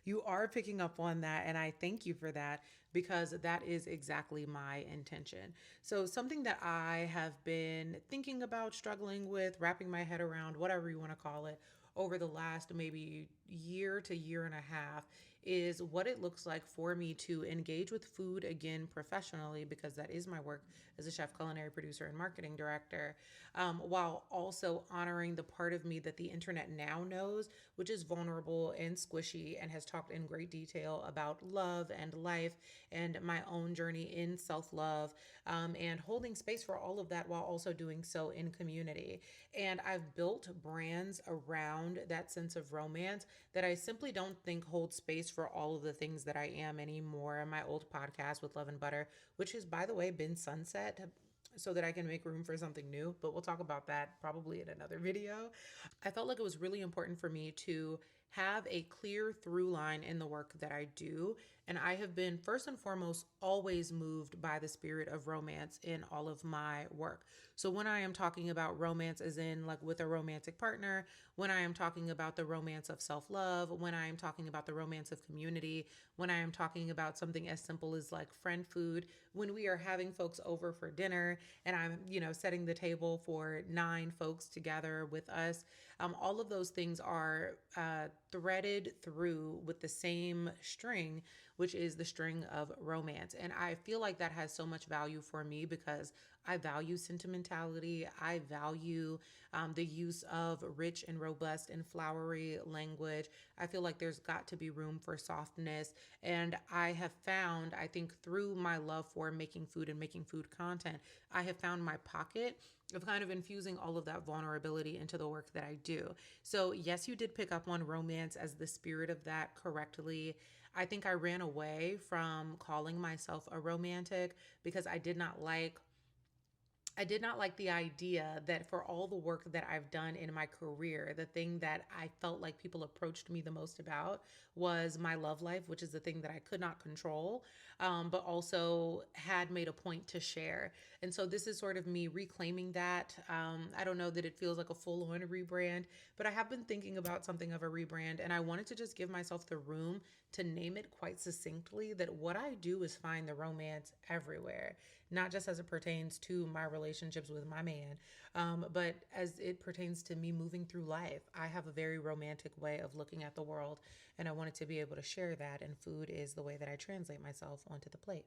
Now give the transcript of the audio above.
You are picking up on that, and I thank you for that because that is exactly my intention. So, something that I have been thinking about, struggling with, wrapping my head around, whatever you want to call it, over the last maybe year to year and a half is what it looks like for me to engage with food again professionally, because that is my work as a chef, culinary producer, and marketing director, while also honoring the part of me that the internet now knows, which is vulnerable and squishy and has talked in great detail about love and life and my own journey in self love, and holding space for all of that while also doing so in community. And I've built brands around that sense of romance that I simply don't think hold space for all of the things that I am anymore. My old podcast with Love and Butter, which has, by the way, been sunset so that I can make room for something new, but we'll talk about that probably in another video. I felt like it was really important for me to have a clear through line in the work that I do. And I have been, first and foremost, always moved by the spirit of romance in all of my work. So when I am talking about romance, as in like with a romantic partner, when I am talking about the romance of self love, when I am talking about the romance of community, when I am talking about something as simple as like friend food, when we are having folks over for dinner and I'm, setting the table for 9 folks together with us, all of those things are threaded through with the same string, which is the string of romance. And I feel like that has so much value for me because I value sentimentality. I value the use of rich and robust and flowery language. I feel like there's got to be room for softness. And I have found, I think, through my love for making food and making food content, I have found my pocket of kind of infusing all of that vulnerability into the work that I do. So, yes, you did pick up on romance as the spirit of that correctly. I think I ran away from calling myself a romantic because I did not like the idea that for all the work that I've done in my career, the thing that I felt like people approached me the most about was my love life, which is the thing that I could not control, but also had made a point to share. And so this is sort of me reclaiming that. I don't know that it feels like a full on rebrand, but I have been thinking about something of a rebrand, and I wanted to just give myself the room to name it quite succinctly that what I do is find the romance everywhere, not just as it pertains to my relationships with my man, but as it pertains to me moving through life. I have a very romantic way of looking at the world, and I wanted to be able to share that, and food is the way that I translate myself onto the plate.